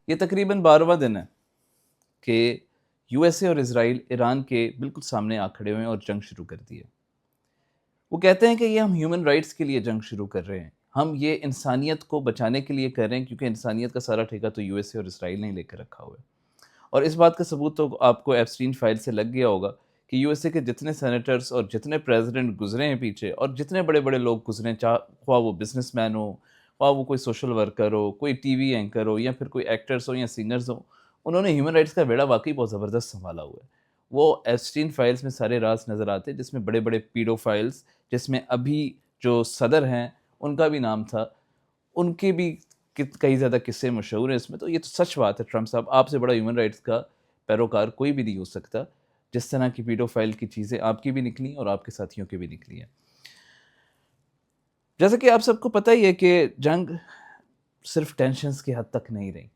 یہ تقریباً 12واں دن ہے کہ یو ایس اے اور اسرائیل ایران کے بالکل سامنے آ کھڑے ہوئے ہیں اور جنگ شروع کر دی ہے۔ وہ کہتے ہیں کہ یہ ہم ہیومن رائٹس کے لیے جنگ شروع کر رہے ہیں، ہم یہ انسانیت کو بچانے کے لیے کر رہے ہیں، کیونکہ انسانیت کا سارا ٹھیکہ تو یو ایس اے اور اسرائیل نے لے کر رکھا ہوا ہے۔ اور اس بات کا ثبوت تو آپ کو ایپسٹین فائل سے لگ گیا ہوگا کہ یو ایس اے کے جتنے سینیٹرز اور جتنے پریزیڈنٹ گزرے ہیں پیچھے، اور جتنے بڑے بڑے لوگ گزرے ہیں، خواہ وہ بزنس مین ہو، خواہ وہ کوئی سوشل ورکر ہو، کوئی ٹی وی اینکر ہو، یا پھر کوئی ایکٹرز ہو یا سنگرز ہو، انہوں نے ہیومن رائٹس کا بیڑا واقعی بہت زبردست سنبھالا ہوا ہے۔ وہ ایپسٹین فائلز میں سارے راز نظر آتے ہیں، جس میں بڑے بڑے پیڈو فائلز، جس میں ابھی جو صدر ہیں ان کا بھی نام تھا، ان کے بھی کئی زیادہ قصے مشہور ہیں اس میں۔ تو یہ تو سچ بات ہے، ٹرمپ صاحب آپ سے بڑا ہیومن رائٹس کا پیروکار کوئی بھی نہیں ہو سکتا۔ جس طرح کی پیڈو فائل کی چیزیں آپ کی بھی نکلی اور آپ کے ساتھیوں کی بھی نکلی ہیں۔ جیسا کہ آپ سب کو پتہ ہی ہے کہ جنگ صرف ٹینشنز کی حد تک نہیں رہی،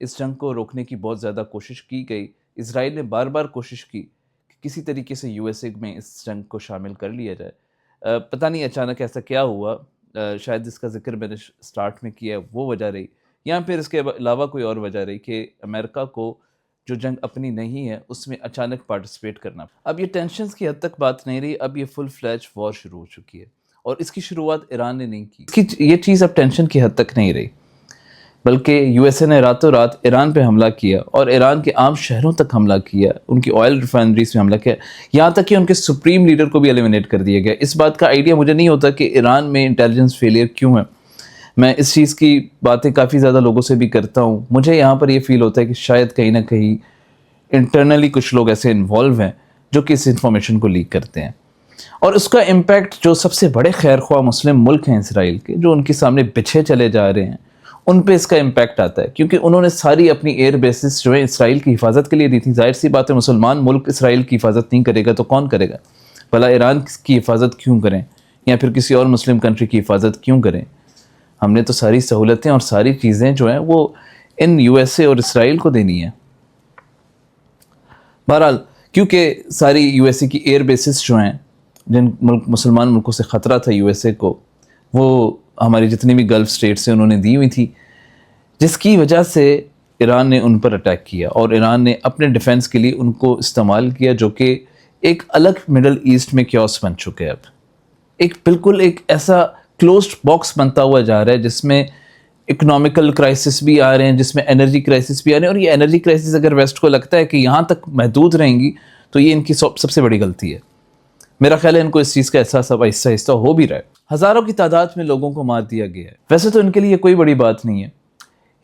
اس جنگ کو روکنے کی بہت زیادہ کوشش کی گئی۔ اسرائیل نے بار بار کوشش کی کہ کسی طریقے سے یو ایس اے میں اس جنگ کو شامل کر لیا جائے۔ پتہ نہیں اچانک ایسا کیا ہوا، شاید جس کا ذکر میں نے سٹارٹ میں کیا ہے وہ وجہ رہی، یا پھر اس کے علاوہ کوئی اور وجہ رہی کہ امریکہ کو جو جنگ اپنی نہیں ہے اس میں اچانک پارٹیسپیٹ کرنا۔ اب یہ ٹینشنز کی حد تک بات نہیں رہی، اب یہ فل فلیج وار شروع ہو چکی ہے، اور اس کی شروعات ایران نے نہیں کی۔ یہ چیز اب ٹینشن کی حد تک نہیں رہی، بلکہ یو ایس اے نے راتوں رات ایران پہ حملہ کیا، اور ایران کے عام شہروں تک حملہ کیا، ان کی آئل ریفائنریز پہ حملہ کیا، یہاں تک کہ ان کے سپریم لیڈر کو بھی ایلیمنیٹ کر دیا گیا۔ اس بات کا آئیڈیا مجھے نہیں ہوتا کہ ایران میں انٹیلیجنس فیلئر کیوں ہے۔ میں اس چیز کی باتیں کافی زیادہ لوگوں سے بھی کرتا ہوں، مجھے یہاں پر یہ فیل ہوتا ہے کہ شاید کہیں نہ کہیں انٹرنلی کچھ لوگ ایسے انوالو ہیں جو کہ اس انفارمیشن کو لیک کرتے ہیں، اور اس کا امپیکٹ جو سب سے بڑے خیر خواہ مسلم ملک ہیں اسرائیل کے، جو ان کے سامنے بچھے چلے جا رہے ہیں، ان پہ اس کا امپیکٹ آتا ہے، کیونکہ انہوں نے ساری اپنی ایئر بیسز جو ہے اسرائیل کی حفاظت کے لیے دی تھی۔ ظاہر سی بات ہے، مسلمان ملک اسرائیل کی حفاظت نہیں کرے گا تو کون کرے گا؟ بھلا ایران کی حفاظت کیوں کریں، یا پھر کسی اور مسلم کنٹری کی حفاظت کیوں کریں؟ ہم نے تو ساری سہولتیں اور ساری چیزیں جو ہیں وہ ان یو ایس اے اور اسرائیل کو دینی ہیں۔ بہرحال کیونکہ ساری یو ایس اے کی ایئر بیسز جو ہیں، جن مسلمان ملکوں سے خطرہ تھا یو ایس اے کو، وہ ہماری جتنی بھی گلف سٹیٹس ہیں انہوں نے دی ہوئی تھی، جس کی وجہ سے ایران نے ان پر اٹیک کیا، اور ایران نے اپنے ڈیفنس کے لیے ان کو استعمال کیا، جو کہ ایک الگ مڈل ایسٹ میں کیوس بن چکے ہیں۔ اب بالکل ایک ایسا کلوزڈ باکس بنتا ہوا جا رہا ہے، جس میں اکنامیکل کرائسس بھی آ رہے ہیں، جس میں انرجی کرائسس بھی آ رہے ہیں، اور یہ انرجی کرائسس اگر ویسٹ کو لگتا ہے کہ یہاں تک محدود رہیں گی تو یہ ان کی سب سے بڑی غلطی ہے۔ میرا خیال ہے ان کو اس چیز کا احساس اب آہستہ آہستہ ہو بھی رہا ہے۔ ہزاروں کی تعداد میں لوگوں کو مار دیا گیا ہے، ویسے تو ان کے لیے کوئی بڑی بات نہیں ہے۔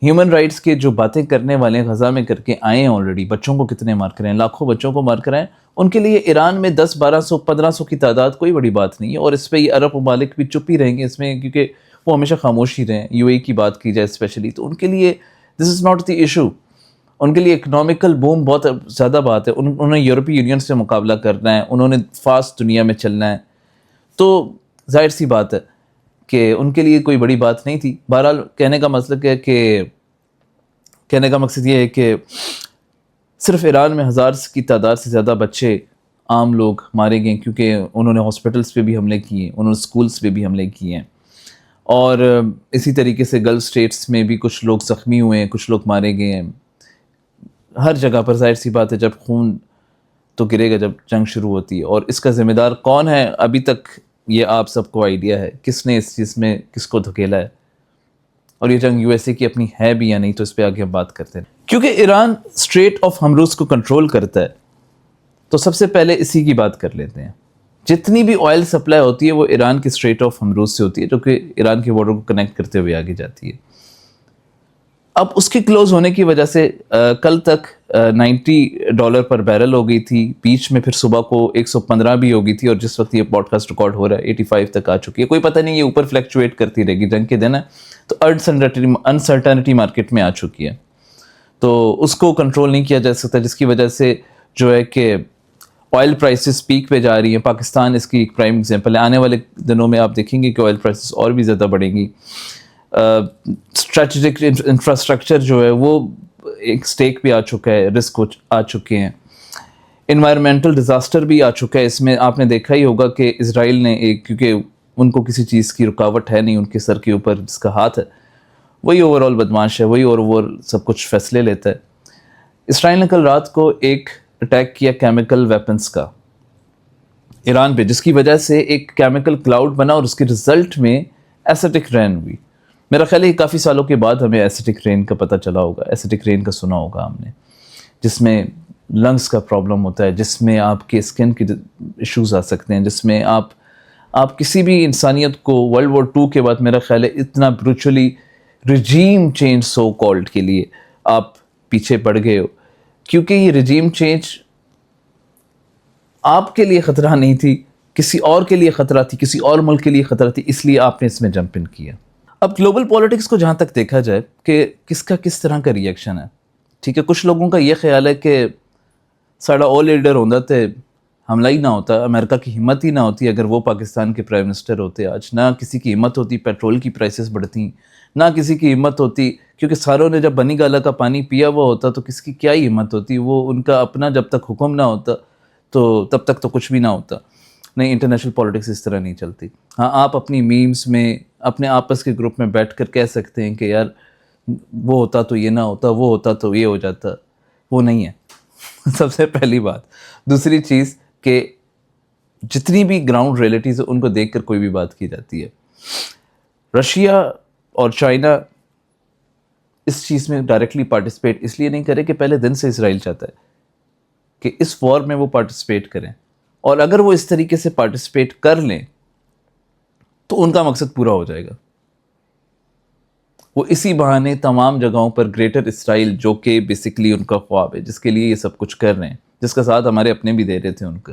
ہیومن رائٹس کے جو باتیں کرنے والے ہیں غزہ میں کر کے آئے ہیں آلریڈی، بچوں کو کتنے مار کر آئے ہیں، لاکھوں بچوں کو مار کر آئے ہیں، ان کے لیے ایران میں 10 1200 1500 کی تعداد کوئی بڑی بات نہیں ہے، اور اس پہ یہ عرب ممالک بھی چپ ہی رہیں گے اس میں، کیونکہ وہ ہمیشہ خاموش ہی رہیں۔ یو اے کی بات کی جائے اسپیشلی، تو ان کے لیے دس از ناٹ دی ایشو۔ ان کے لیے اکنامیکل بوم بہت زیادہ بات ہے، انہوں نے یورپی یونین سے مقابلہ کرنا ہے، انہوں نے فاسٹ دنیا میں چلنا ہے، تو ظاہر سی بات ہے کہ ان کے لیے کوئی بڑی بات نہیں تھی۔ بہرحال کہنے کا مقصد یہ ہے کہ صرف ایران میں 1000 کی تعداد سے زیادہ بچے عام لوگ مارے گئے، کیونکہ انہوں نے ہاسپٹلس پہ بھی حملے کیے، انہوں نے سکولز پہ بھی حملے کیے ہیں، اور اسی طریقے سے گلف سٹیٹس میں بھی کچھ لوگ زخمی ہوئے ہیں، کچھ لوگ مارے گئے ہیں۔ ہر جگہ پر ظاہر سی بات ہے جب خون تو گرے گا جب جنگ شروع ہوتی ہے، اور اس کا ذمہ دار کون ہے ابھی تک یہ آپ سب کو آئیڈیا ہے، کس نے اس چیز میں کس کو دھکیلا ہے، اور یہ جنگ یو ایس اے کی اپنی ہے بھی یا نہیں، تو اس پہ آگے ہم بات کرتے ہیں۔ کیونکہ ایران اسٹریٹ آف ہرمز کو کنٹرول کرتا ہے، تو سب سے پہلے اسی کی بات کر لیتے ہیں۔ جتنی بھی آئل سپلائی ہوتی ہے وہ ایران کی اسٹریٹ آف ہرمز سے ہوتی ہے، جو کہ ایران کے بارڈر کو کنیکٹ کرتے ہوئے آگے جاتی ہے۔ اب اس کے کلوز ہونے کی وجہ سے کل تک $90 پر بیرل ہو گئی تھی، بیچ میں پھر صبح کو 115 بھی ہو گئی تھی، اور جس وقت یہ پوڈ کاسٹ ریکارڈ ہو رہا ہے 85 تک آ چکی ہے۔ کوئی پتہ نہیں، یہ اوپر فلیکچویٹ کرتی رہے گی، جنگ کے دن ہے تو انسرٹنٹی مارکیٹ میں آ چکی ہے، تو اس کو کنٹرول نہیں کیا جا سکتا، جس کی وجہ سے جو ہے کہ آئل پرائسز پیک پہ جا رہی ہیں۔ پاکستان اس کی ایک پرائم ایگزامپل ہے، آنے والے دنوں میں آپ دیکھیں گے کہ آئل پرائسز اور بھی زیادہ بڑھیں گی۔ اسٹریٹجک انفراسٹرکچر جو ہے وہ ایک سٹیک پہ آ چکا ہے، رسک آ چکے ہیں، انوائرمنٹل ڈیزاسٹر بھی آ چکا ہے۔ اس میں آپ نے دیکھا ہی ہوگا کہ اسرائیل نے کیونکہ ان کو کسی چیز کی رکاوٹ ہے نہیں ان کے سر کے اوپر جس کا ہاتھ ہے، وہی اوور آل بدماش ہے, وہی اوور سب کچھ فیصلے لیتا ہے. اسرائیل نے کل رات کو ایک اٹیک کیا کیمیکل ویپنز کا ایران پہ, جس کی وجہ سے ایک کیمیکل کلاؤڈ بنا اور اس کے رزلٹ میں ایسیٹک رین ہوئی. میرا خیال ہے کافی سالوں کے بعد ہمیں ایسیٹک رین کا پتہ چلا ہوگا, ایسیٹک رین کا سنا ہوگا ہم نے, جس میں لنگس کا پرابلم ہوتا ہے, جس میں آپ کے اسکن کے ایشوز آ سکتے ہیں, جس میں آپ کسی بھی انسانیت کو ورلڈ وار 2 کے بعد میرا خیال ہے اتنا بروچلی رجیم چینج سو کالڈ کے لیے آپ پیچھے پڑ گئے ہو, کیونکہ یہ رجیم چینج آپ کے لیے خطرہ نہیں تھی, کسی اور کے لیے خطرہ تھی, کسی اور ملک کے لیے خطرہ تھی, اس لیے آپ نے اس میں جمپ ان کیا. اب گلوبل پالیٹکس کو جہاں تک دیکھا جائے کہ کس کا کس طرح کا ریئیکشن ہے, ٹھیک ہے, کچھ لوگوں کا یہ خیال ہے کہ ساڑا او لیڈر ہوتا تے حملہ ہی نہ ہوتا, امریکہ کی ہمت ہی نہ ہوتی اگر وہ پاکستان کے پرائم منسٹر ہوتے آج, نہ کسی کی ہمت ہوتی پیٹرول کی پرائسز بڑھتی, نہ کسی کی ہمت ہوتی, کیونکہ ساروں نے جب بنی گالا کا پانی پیا ہوا ہوتا تو کس کی کیا ہی ہمت ہوتی, وہ ان کا اپنا جب تک حکم نہ ہوتا تو تب تک تو کچھ بھی نہ ہوتا. نہیں, انٹرنیشنل پالیٹکس اس طرح نہیں چلتی. ہاں, آپ اپنی میمز میں اپنے آپس کے گروپ میں بیٹھ کر کہہ سکتے ہیں کہ یار وہ ہوتا تو یہ نہ ہوتا, وہ ہوتا تو یہ ہو جاتا, وہ نہیں ہے سب سے پہلی بات. دوسری چیز کہ جتنی بھی گراؤنڈ ریئلٹیز ہیں ان کو دیکھ کر کوئی بھی بات کی جاتی ہے. رشیا اور چائنا اس چیز میں ڈائریکٹلی پارٹیسپیٹ اس لیے نہیں کرے کہ پہلے دن سے اسرائیل چاہتا ہے کہ اس وار میں وہ پارٹیسپیٹ کریں, اور اگر وہ اس طریقے سے پارٹیسپیٹ کر لیں تو ان کا مقصد پورا ہو جائے گا. وہ اسی بہانے تمام جگہوں پر گریٹر اسرائیل, جو کہ بیسکلی ان کا خواب ہے, جس کے لیے یہ سب کچھ کر رہے ہیں, جس کا ساتھ ہمارے اپنے بھی دے رہے تھے ان کا,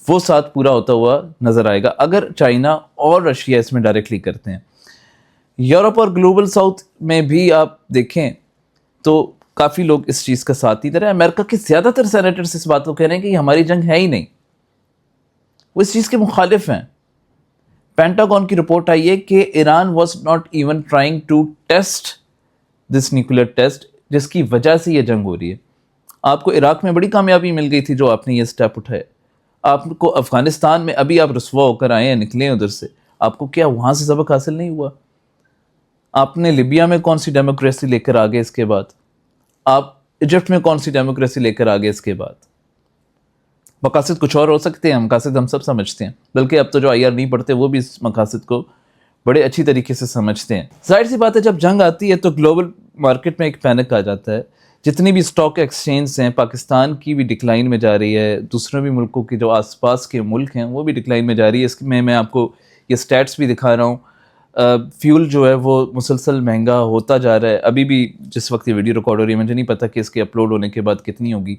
وہ ساتھ پورا ہوتا ہوا نظر آئے گا اگر چائنا اور رشیا اس میں ڈائریکٹلی کرتے ہیں. یورپ اور گلوبل ساؤتھ میں بھی آپ دیکھیں تو کافی لوگ اس چیز کا ساتھ ہی دے رہے ہیں. امریکہ کے زیادہ تر سینیٹرز اس بات کو کہہ رہے ہیں کہ یہ ہماری جنگ ہے ہی نہیں, وہ اس چیز کے مخالف ہیں. پینٹاگون کی رپورٹ آئی ہے کہ Iran was not even trying to test this nuclear test, جس کی وجہ سے یہ جنگ ہو رہی ہے. آپ کو عراق میں بڑی کامیابی مل گئی تھی جو آپ نے یہ سٹیپ اٹھائے. آپ کو افغانستان میں ابھی آپ رسوا ہو کر آئے ہیں, نکلے ہیں ادھر سے, آپ کو کیا وہاں سے سبق حاصل نہیں ہوا؟ آپ نے لیبیا میں کون سی ڈیموکریسی لے کر آگے اس کے بعد, آپ ایجپٹ میں کون سی ڈیموکریسی لے کر آگے اس کے بعد. مقاصد کچھ اور ہو سکتے ہیں, مقاصد ہم سب سمجھتے ہیں, بلکہ اب تو جو آئی آر نہیں پڑھتے وہ بھی اس مقاصد کو بڑے اچھی طریقے سے سمجھتے ہیں. ظاہر سی بات ہے جب جنگ آتی ہے تو گلوبل مارکیٹ میں ایک پینک آ جاتا ہے. جتنی بھی اسٹاک ایکسچینج ہیں, پاکستان کی بھی ڈکلائن میں جا رہی ہے, دوسرے بھی ملکوں کی جو آس پاس کے ملک ہیں وہ بھی ڈکلائن میں جا رہی ہے. اس میں آپ کو یہ سٹیٹس بھی دکھا رہا ہوں. فیول جو ہے وہ مسلسل مہنگا ہوتا جا رہا ہے. ابھی بھی جس وقت یہ ویڈیو ریکارڈ ہو رہی ہے مجھے نہیں پتہ کہ اس کے اپلوڈ ہونے کے بعد کتنی ہوگی,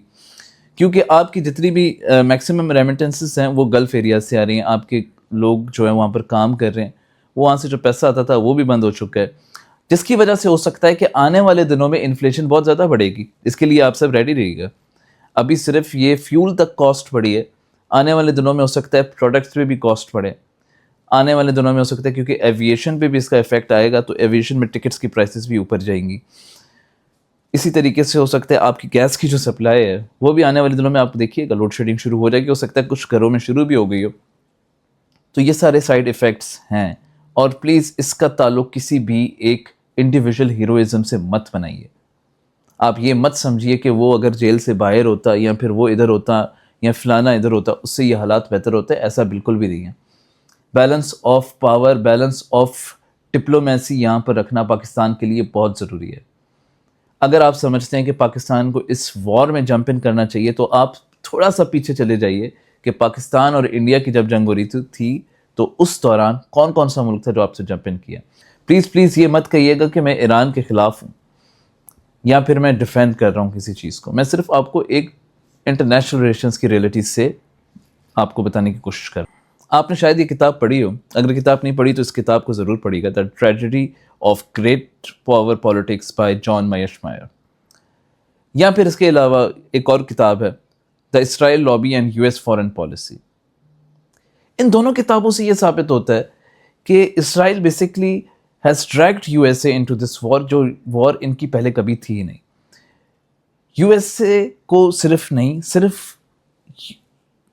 کیونکہ آپ کی جتنی بھی میکسیمم ریمیٹنسز ہیں وہ گلف ایریا سے آ رہی ہیں. آپ کے لوگ جو ہیں وہاں پر کام کر رہے ہیں, وہاں سے جو پیسہ آتا تھا وہ بھی بند ہو چکا ہے, جس کی وجہ سے ہو سکتا ہے کہ آنے والے دنوں میں انفلیشن بہت زیادہ بڑھے گی. اس کے لیے آپ سب ریڈی رہیے گا. ابھی صرف یہ فیول تک کاسٹ بڑھی ہے, آنے والے دنوں میں ہو سکتا ہے پروڈکٹس پہ بھی کاسٹ بڑھے. آنے والے دنوں میں ہو سکتا ہے کیونکہ ایویشن پہ بھی اس کا افیکٹ آئے گا تو ایویشن میں ٹکٹس کی پرائسز بھی اوپر جائیں گی. اسی طریقے سے ہو سکتا ہے آپ کی گیس کی جو سپلائی ہے وہ بھی آنے والے دنوں میں آپ دیکھیے گا لوڈ شیڈنگ شروع ہو جائے گی. ہو سکتا ہے کچھ گھروں میں شروع بھی ہو گئی ہو. تو یہ سارے سائیڈ ایفیکٹس ہیں, اور پلیز اس کا تعلق کسی بھی ایک انڈیویژل ہیروئزم سے مت بنائیے. آپ یہ مت سمجھیے کہ وہ اگر جیل سے باہر ہوتا یا پھر وہ ادھر ہوتا یا فلانا ادھر ہوتا اس سے یہ حالات بہتر ہوتے. ایسا بالکل بھی نہیں ہے. Balance of power, balance of diplomacy یہاں پر رکھنا پاکستان کے لیے بہت ضروری ہے. اگر آپ سمجھتے ہیں کہ پاکستان کو اس وار میں جمپ ان کرنا چاہیے تو آپ تھوڑا سا پیچھے چلے جائیے کہ پاکستان اور انڈیا کی جب جنگ ہو رہی تھی تو اس دوران کون کون سا ملک تھا جو آپ سے جمپ ان کیا. پلیز یہ مت کہیے گا کہ میں ایران کے خلاف ہوں یا پھر میں ڈیفینڈ کر رہا ہوں کسی چیز کو. میں صرف آپ کو ایک انٹرنیشنل ریلیشنز کی ریئلٹیز سے آپ کو بتانے کی کوشش کر رہا ہوں. آپ نے شاید یہ کتاب پڑھی ہو, اگر کتاب نہیں پڑھی تو اس کتاب کو ضرور پڑھیے گا, the tragedy of great power politics by John Mearsheimer. یا پھر اس کے علاوہ ایک اور کتاب ہے, the Israel lobby and U S foreign policy. ان دونوں کتابوں سے یہ ثابت ہوتا ہے کہ Israel basically has dragged U S A into this war, جو وار ان کی پہلے کبھی تھی ہی نہیں. یو ایس اے کو صرف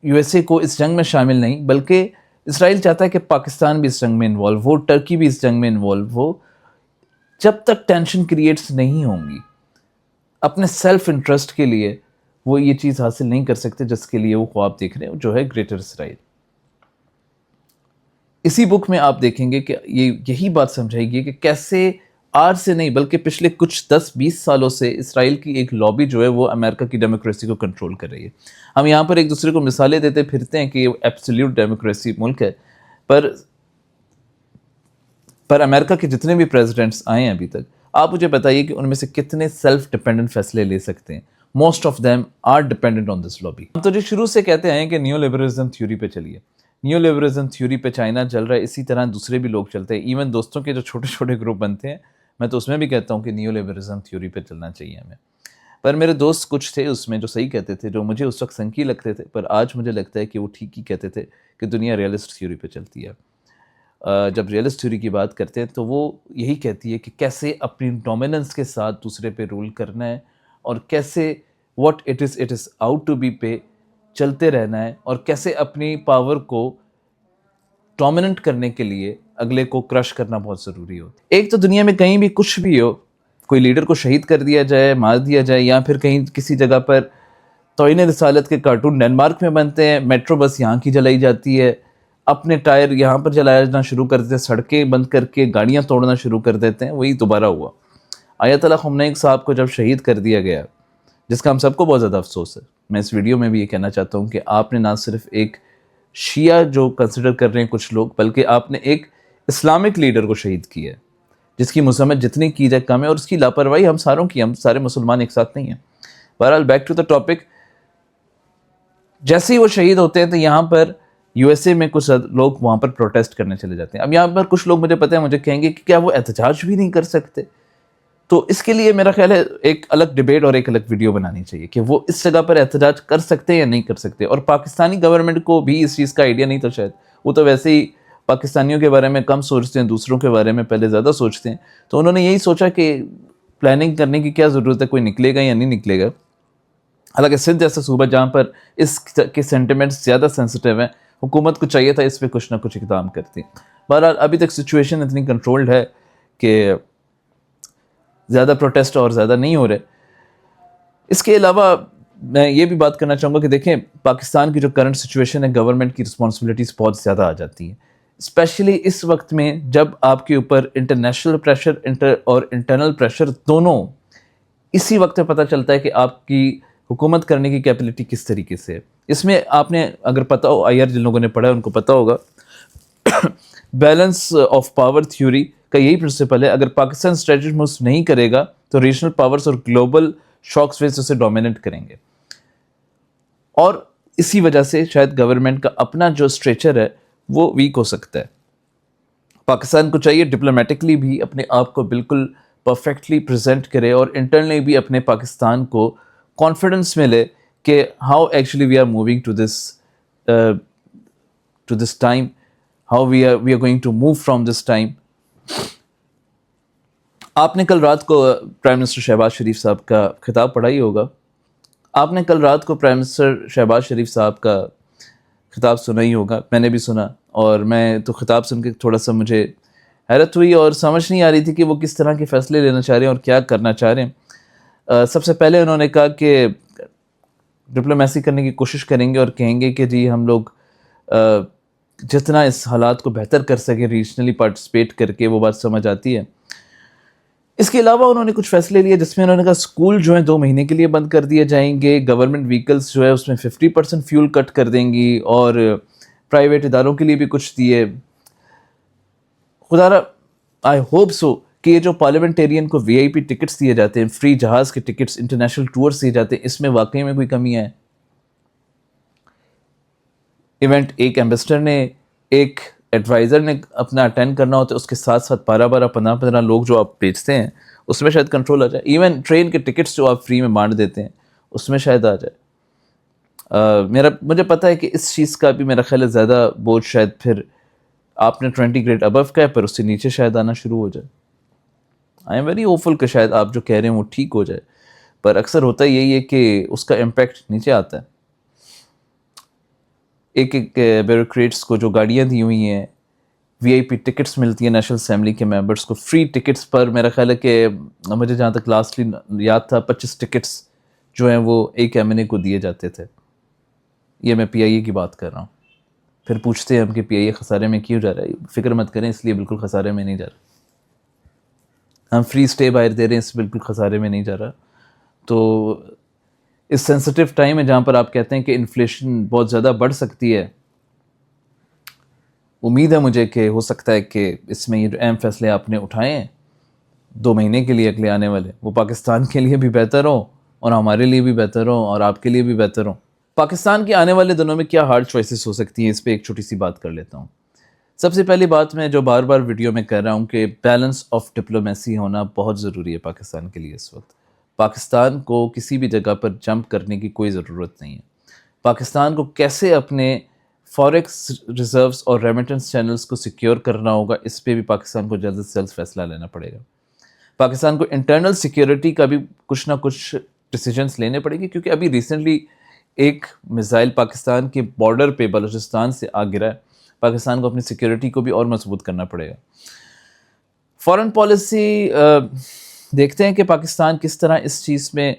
یو ایس اے کو اس جنگ میں شامل نہیں, بلکہ اسرائیل چاہتا ہے کہ پاکستان بھی اس جنگ میں انوالو ہو, ٹرکی بھی اس جنگ میں انوالو ہو. جب تک ٹینشن کریٹس نہیں ہوں گی اپنے سیلف انٹرسٹ کے لیے وہ یہ چیز حاصل نہیں کر سکتے جس کے لیے وہ خواب دیکھ رہے ہیں، جو ہے گریٹر اسرائیل۔ اسی بک میں آپ دیکھیں گے کہ یہی بات سمجھائی گئی کہ کیسے آج سے نہیں بلکہ پچھلے کچھ 10-20 سالوں سے اسرائیل کی ایک لابی جو ہے وہ امریکہ کی ڈیموکریسی کو کنٹرول کر رہی ہے۔ ہم یہاں پر ایک دوسرے کو مثالیں دیتے پھرتے ہیں کہ یہ ایبسلیوٹ ڈیموکریسی ملک ہے، پر امریکہ کے جتنے بھی پریزیڈنٹس آئے ہیں ابھی تک، آپ مجھے بتائیے کہ ان میں سے کتنے سیلف ڈیپینڈنٹ فیصلے لے سکتے ہیں؟ Most of them are dependent on this lobby. ہم تو جو شروع سے کہتے ہیں کہ نیو لبرلزم تھیوری پہ چلیے، نیو لبرلزم تھیوری پہ چائنا چل رہا ہے، اسی طرح دوسرے بھی لوگ چلتے ہیں، ایون دوستوں کے جو چھوٹے چھوٹے گروپ بنتے ہیں، میں تو اس میں بھی کہتا ہوں کہ نیو لبرلزم تھیوری پہ چلنا چاہیے ہمیں۔ پر میرے دوست کچھ تھے اس میں جو صحیح کہتے تھے، جو مجھے اس وقت سنکی لگتے تھے، پر آج مجھے لگتا ہے کہ وہ ٹھیک ہی کہتے تھے کہ دنیا ریئلسٹ تھیوری پہ چلتی ہے۔ جب ریئلسٹ تھیوری کی بات کرتے ہیں تو وہ یہی کہتی ہے کہ کیسے اپنی ڈومیننس کے ساتھ دوسرے پہ رول کرنا ہے، اور کیسے what it is out to be پہ چلتے رہنا ہے، اور کیسے اپنی پاور کو ڈومیننٹ کرنے کے لیے اگلے کو کرش کرنا بہت ضروری ہو۔ ایک تو دنیا میں کہیں بھی کچھ بھی ہو، کوئی لیڈر کو شہید کر دیا جائے، مار دیا جائے، یا پھر کہیں کسی جگہ پر توہین رسالت کے کارٹون ڈنمارک میں بنتے ہیں، میٹرو بس یہاں کی جلائی جاتی ہے، اپنے ٹائر یہاں پر جلانا شروع کر دیتے ہیں، سڑکیں بند کر کے گاڑیاں توڑنا شروع کر دیتے ہیں، وہی دوبارہ ہوا۔ آیت اللہ خمینی صاحب کو جب شہید کر دیا گیا، جس کا ہم سب کو بہت زیادہ افسوس ہے، میں اس ویڈیو میں بھی یہ کہنا چاہتا ہوں کہ آپ نے نہ صرف ایک شیعہ جو کنسیڈر کر رہے ہیں کچھ لوگ، بلکہ آپ نے ایک اسلامک لیڈر کو شہید کیا ہے، جس کی مذمت جتنی کی جائے کم ہے، اور اس کی لاپرواہی ہم ساروں کی، ہم سارے مسلمان ایک ساتھ نہیں ہیں۔ بہرحال بیک ٹو دا ٹاپک، جیسے ہی وہ شہید ہوتے ہیں تو یہاں پر یو ایس اے میں کچھ لوگ وہاں پر پروٹیسٹ کرنے چلے جاتے ہیں۔ اب یہاں پر کچھ لوگ مجھے پتہ ہے مجھے کہیں گے کہ کیا وہ احتجاج بھی نہیں کر سکتے؟ تو اس کے لیے میرا خیال ہے ایک الگ ڈیبیٹ اور ایک الگ ویڈیو بنانی چاہیے کہ وہ اس جگہ پر احتجاج کر سکتے ہیں یا نہیں کر سکتے، اور پاکستانی گورنمنٹ کو بھی اس چیز کا آئیڈیا نہیں تھا شاید، وہ تو ویسے ہی پاکستانیوں کے بارے میں کم سوچتے ہیں، دوسروں کے بارے میں پہلے زیادہ سوچتے ہیں، تو انہوں نے یہی سوچا کہ پلاننگ کرنے کی کیا ضرورت ہے، کوئی نکلے گا یا نہیں نکلے گا۔ حالانکہ سندھ جیسا صوبہ جہاں پر اس کے سینٹیمنٹس زیادہ سینسٹیو ہیں، حکومت کو چاہیے تھا اس پہ کچھ نہ کچھ اقدام کرتی۔ بہرحال ابھی تک سچویشن اتنی کنٹرولڈ ہے کہ زیادہ پروٹیسٹ اور زیادہ نہیں ہو رہے۔ اس کے علاوہ میں یہ بھی بات کرنا چاہوں گا کہ دیکھیں پاکستان کی جو کرنٹ سچویشن ہے، گورنمنٹ کی رسپانسبلٹیز بہت زیادہ آ جاتی ہیں، اسپیشلی اس وقت میں جب آپ کے اوپر انٹرنیشنل پریشر اور انٹرنل پریشر دونوں اسی وقت پتہ چلتا ہے کہ آپ کی حکومت کرنے کی کیپیلٹی کس طریقے سے ہے۔ اس میں آپ نے اگر پتہ ہو، آئی آر جن لوگوں نے پڑھا ہے ان کو پتہ ہوگا، بیلنس آف پاور تھیوری کا یہی پرنسپل ہے، اگر پاکستان اسٹریٹجی موو نہیں کرے گا تو ریجنل پاورز اور گلوبل شاکس ویوز اسے ڈومینیٹ کریں گے، اور اسی وجہ سے شاید گورنمنٹ کا اپنا جو اسٹریچر ہے وہ ویک ہو سکتا ہے۔ پاکستان کو چاہیے ڈپلومیٹکلی بھی اپنے آپ کو بالکل پرفیکٹلی پریزنٹ کرے، اور انٹرنلی بھی اپنے پاکستان کو کانفیڈنس ملے کہ how actually we are moving to this time, how we are going to move from this time. آپ نے کل رات کو پرائم منسٹر شہباز شریف صاحب کا خطاب پڑھا ہی ہوگا، آپ نے کل رات کو پرائم منسٹر شہباز شریف صاحب کا خطاب سنا ہی ہوگا، میں نے بھی سنا، اور میں تو خطاب سن کے تھوڑا سا مجھے حیرت ہوئی اور سمجھ نہیں آ رہی تھی کہ وہ کس طرح کے فیصلے لینا چاہ رہے ہیں اور کیا کرنا چاہ رہے ہیں۔ سب سے پہلے انہوں نے کہا کہ ڈپلومیسی کرنے کی کوشش کریں گے اور کہیں گے کہ جی ہم لوگ جتنا اس حالات کو بہتر کر سکیں ریجنلی پارٹیسپیٹ کر کے، وہ بات سمجھ آتی ہے۔ اس کے علاوہ انہوں نے کچھ فیصلے لیے جس میں انہوں نے کہا اسکول جو ہیں 2 مہینے کے لیے بند کر دیے جائیں گے، گورنمنٹ وہیکلس جو ہے اس میں 50% فیول کٹ کر دیں گی، اور پرائیویٹ اداروں کے لیے بھی کچھ دیے۔ خدا را آئی ہوپ سو کہ یہ جو پارلیمنٹیرین کو وی آئی پی ٹکٹس دیے جاتے ہیں، فری جہاز کے ٹکٹس، انٹرنیشنل ٹورس دیے جاتے ہیں، اس میں واقعی میں کوئی کمی ہے۔ ایونٹ ایک ایمبیسڈر نے، ایک ایڈوائزر نے اپنا اٹینڈ کرنا ہوتا ہے، اس کے ساتھ ساتھ 12 15 لوگ جو آپ بھیجتے ہیں اس میں شاید کنٹرول آ جائے۔ ایون ٹرین کے ٹکٹس جو آپ فری میں بانٹ دیتے ہیں اس میں شاید آ جائے۔ مجھے پتہ ہے کہ اس چیز کا بھی میرا خیال ہے زیادہ بوجھ شاید پھر آپ نے 20 گریڈ ابو کا ہے، پر اس سے نیچے شاید آنا شروع ہو جائے۔ آئی ایم ویری ہوپفل کہ شاید آپ جو کہہ رہے ہیں وہ ٹھیک ہو جائے، پر اکثر ہوتا یہی ہے کہ اس کا امپیکٹ نیچے آتا ہے۔ ایک بیوروکریٹس کو جو گاڑیاں دی ہوئی ہیں VIP ٹکٹس ملتی ہیں نیشنل اسمبلی کے ممبرس کو فری ٹکٹس پر. میرا خیال ہے کہ مجھے جہاں تک لاسٹلی یاد تھا 25 ٹکٹس جو ہیں وہ ایک MNA کو دیے جاتے تھے. یہ میں PIA کی بات کر رہا ہوں. پھر پوچھتے ہیں ہم کہ PIA خسارے میں کیوں جا رہا ہے. فکر مت کریں, اس لیے بالکل خسارے میں نہیں جا رہا. ہم فری اسٹے باہر دے رہے ہیں, اس بالکل خسارے میں نہیں جا رہا. تو اس سینسٹیو ٹائم ہے جہاں پر آپ کہتے ہیں کہ انفلیشن بہت زیادہ بڑھ سکتی ہے, امید ہے مجھے کہ ہو سکتا ہے کہ اس میں یہ جو اہم فیصلے آپ نے اٹھائے ہیں 2 مہینے کے لیے اگلے آنے والے, وہ پاکستان کے لیے بھی بہتر ہوں اور ہمارے لیے بھی بہتر ہوں اور آپ کے لیے بھی بہتر ہوں. پاکستان کے آنے والے دنوں میں کیا ہارڈ چوائسز ہو سکتی ہیں, اس پہ ایک چھوٹی سی بات کر لیتا ہوں. سب سے پہلی بات میں جو بار بار ویڈیو میں کر رہا ہوں کہ بیلنس آف ڈپلومیسی ہونا بہت ضروری ہے پاکستان کے لیے اس وقت. پاکستان کو کسی بھی جگہ پر جمپ کرنے کی کوئی ضرورت نہیں ہے. پاکستان کو کیسے اپنے فوریکس ریزروز اور ریمیٹنس چینلز کو سیکیور کرنا ہوگا, اس پہ بھی پاکستان کو جلد سے جلد فیصلہ لینا پڑے گا. پاکستان کو انٹرنل سیکیورٹی کا بھی کچھ نہ کچھ ڈیسیجنس لینے پڑے گی, کیونکہ ابھی ریسنٹلی ایک میزائل پاکستان کے بارڈر پہ بلوچستان سے آ گرا ہے. پاکستان کو اپنی سیکیورٹی کو بھی اور مضبوط کرنا پڑے گا. فارن پالیسی دیکھتے ہیں کہ پاکستان کس طرح اس چیز میں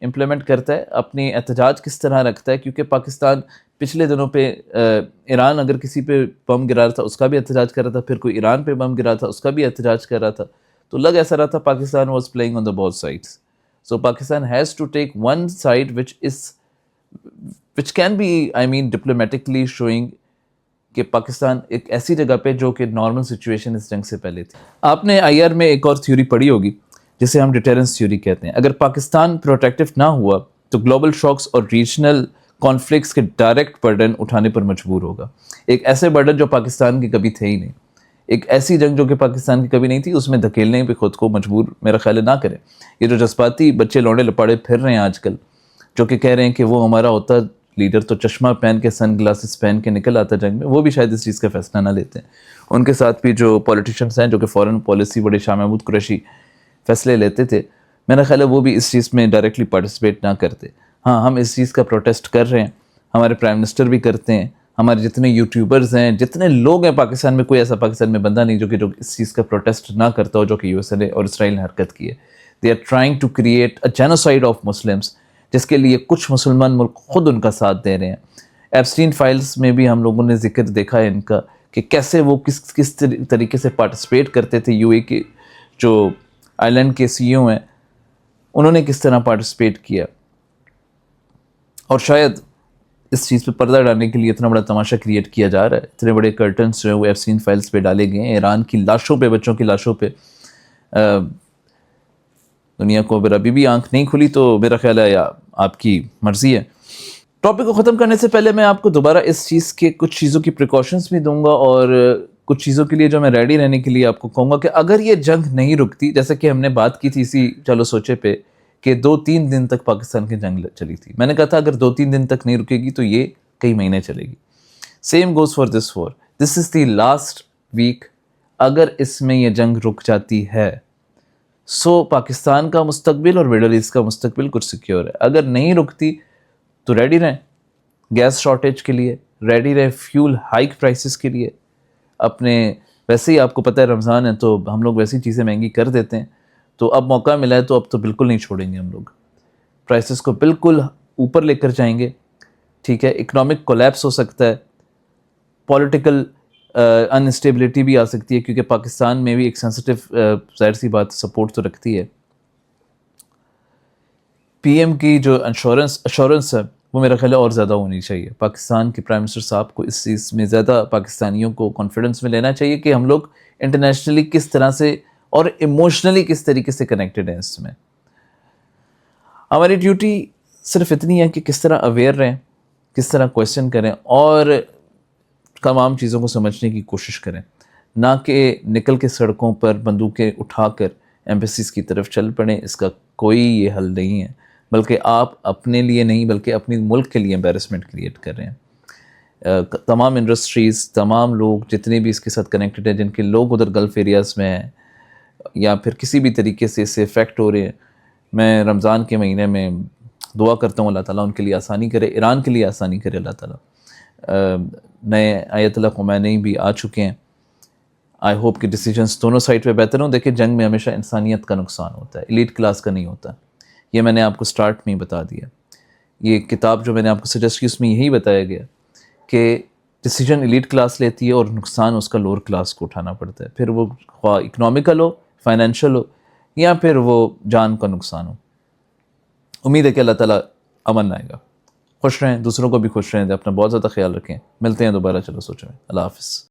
امپلیمنٹ کرتا ہے, اپنی احتجاج کس طرح رکھتا ہے, کیونکہ پاکستان پچھلے دنوں پہ ایران اگر کسی پہ بم گرا رہا تھا اس کا بھی احتجاج کر رہا تھا, پھر کوئی ایران پہ بم گرا تھا اس کا بھی احتجاج کر رہا تھا. تو لگ ایسا رہا تھا Pakistan was playing on the both sides. So Pakistan has to take one side which can be diplomatically showing کہ پاکستان ایک ایسی جگہ پہ جو کہ نارمل سچویشن اس جنگ سے پہلے تھی. آپ نے IR میں ایک اور تھیوری پڑھی ہوگی جسے ہم ڈیٹرنس تھیوری کہتے ہیں. اگر پاکستان پروٹیکٹیو نہ ہوا تو گلوبل شاکس اور ریجنل کانفلکٹس کے ڈائریکٹ برڈن اٹھانے پر مجبور ہوگا. ایک ایسے برڈن جو پاکستان کے کبھی تھے ہی نہیں, ایک ایسی جنگ جو کہ پاکستان کی کبھی نہیں تھی, اس میں دھکیلنے پہ خود کو مجبور میرا خیال ہے نہ کرے. یہ جو جذباتی بچے لوڑے لپاڑے پھر رہے ہیں آج کل, جو کہ کہہ رہے ہیں کہ وہ ہمارا ہوتا لیڈر تو چشمہ پہن کے سن گلاسز پہن کے نکل آتا جنگ میں, وہ بھی شاید اس چیز کا فیصلہ نہ لیتے ہیں. ان کے ساتھ بھی جو پولیٹیشنز ہیں جو کہ فارن پالیسی بڑے شاہ محمود قریشی فیصلے لیتے تھے, میرا خیال ہے وہ بھی اس چیز میں ڈائریکٹلی پارٹیسپیٹ نہ کرتے. ہاں, ہم اس چیز کا پروٹیسٹ کر رہے ہیں, ہمارے پرائم منسٹر بھی کرتے ہیں, ہمارے جتنے یوٹیوبرز ہیں, جتنے لوگ ہیں پاکستان میں, کوئی ایسا پاکستان میں بندہ نہیں جو اس چیز کا پروٹیسٹ نہ کرتا ہو جو کہ USA اور اسرائیل نے حرکت کی ہے. They are trying to create a genocide of Muslims, جس کے لیے کچھ مسلمان ملک خود ان کا ساتھ دے رہے ہیں. ایپسٹین فائلز میں بھی ہم لوگوں نے ذکر دیکھا ہے ان کا کہ کیسے وہ کس طریقے سے پارٹیسپیٹ کرتے تھے. UAE کے جو آئلینڈ کے CEO ہیں انہوں نے کس طرح پارٹیسپیٹ کیا, اور شاید اس چیز پہ پردہ ڈالنے کے لیے اتنا بڑا تماشا کریٹ کیا جا رہا ہے. اتنے بڑے کرٹنس جو ہیں وہ ایپسٹین فائلز پہ ڈالے گئے ہیں, ایران کی لاشوں پہ, بچوں کی لاشوں پہ. دنیا کو اگر ابھی بھی آنکھ نہیں کھلی تو میرا خیال ہے یا آپ کی مرضی ہے. ٹاپک کو ختم کرنے سے پہلے میں آپ کو دوبارہ اس چیز کے کچھ چیزوں کی پریکاشنز بھی دوں گا, اور کچھ چیزوں کے لیے جو میں ریڈی رہنے کے لیے آپ کو کہوں گا کہ اگر یہ جنگ نہیں رکتی, جیسے کہ ہم نے بات کی تھی اسی چلو سوچے پہ کہ 2-3 دن تک پاکستان کی جنگ چلی تھی, میں نے کہا تھا اگر 2-3 دن تک نہیں رکے گی تو یہ کئی مہینے چلے گی. Same goes for this war, this is the last week. اگر اس میں یہ جنگ رک جاتی ہے سو پاکستان کا مستقبل اور مڈل ایسٹ کا مستقبل کچھ سیکیور ہے. اگر نہیں رکتی تو ریڈی رہیں گیس شارٹیج کے لیے, ریڈی رہیں فیول ہائک پرائسز کے لیے. اپنے ویسے ہی آپ کو پتہ ہے رمضان ہے تو ہم لوگ ویسی چیزیں مہنگی کر دیتے ہیں, تو اب موقع ملا ہے تو اب تو بالکل نہیں چھوڑیں گے ہم لوگ, پرائسز کو بالکل اوپر لے کر جائیں گے. ٹھیک ہے, اکنامک کولیپس ہو سکتا ہے, پولیٹیکل انسٹیبلٹی بھی آ سکتی ہے, کیونکہ پاکستان میں بھی ایک سینسٹیو ظاہر سی بات سپورٹ تو رکھتی ہے. PM کی جو اشورنس ہے وہ میرا خیال ہے اور زیادہ ہونی چاہیے. پاکستان کے پرائم منسٹر صاحب کو اس چیز میں زیادہ پاکستانیوں کو کانفیڈنس میں لینا چاہیے کہ ہم لوگ انٹرنیشنلی کس طرح سے اور ایموشنلی کس طریقے سے کنیکٹڈ ہیں. اس میں ہماری ڈیوٹی صرف اتنی ہے کہ کس طرح اویئر رہیں, کس طرح کویسچن کریں اور تمام چیزوں کو سمجھنے کی کوشش کریں, نہ کہ نکل کے سڑکوں پر بندوقیں اٹھا کر ایمبیسیز کی طرف چل پڑیں. اس کا کوئی یہ حل نہیں ہے, بلکہ آپ اپنے لیے نہیں بلکہ اپنی ملک کے لیے امبیرسمنٹ کریٹ کر رہے ہیں. تمام انڈسٹریز, تمام لوگ جتنے بھی اس کے ساتھ کنیکٹڈ ہیں, جن کے لوگ ادھر گلف ایریاز میں ہیں یا پھر کسی بھی طریقے سے اس سے افیکٹ ہو رہے ہیں, میں رمضان کے مہینے میں دعا کرتا ہوں اللہ تعالیٰ ان کے لیے آسانی کرے, ایران کے لیے آسانی کرے اللہ تعالیٰ. نئے آیت اللہ خمینی بھی آ چکے ہیں, آئی ہوپ کہ ڈیسیجنس دونوں سائڈ پہ بہتر ہوں. دیکھیں جنگ میں ہمیشہ انسانیت کا نقصان ہوتا ہے, ایلیٹ کلاس کا نہیں ہوتا. یہ میں نے آپ کو سٹارٹ میں ہی بتا دیا. یہ کتاب جو میں نے آپ کو سجیسٹ کی اس میں یہی بتایا گیا کہ ڈیسیجن ایلیٹ کلاس لیتی ہے اور نقصان اس کا لوور کلاس کو اٹھانا پڑتا ہے, پھر وہ خواہ اکنامیکل ہو, فائنینشیل ہو, یا پھر وہ جان کا نقصان ہو. امید ہے کہ اللہ تعالیٰ امن لائے گا. خوش رہیں, دوسروں کو بھی خوش رہیں, اپنا بہت زیادہ خیال رکھیں. ملتے ہیں دوبارہ, چلو سوچیں. اللہ حافظ.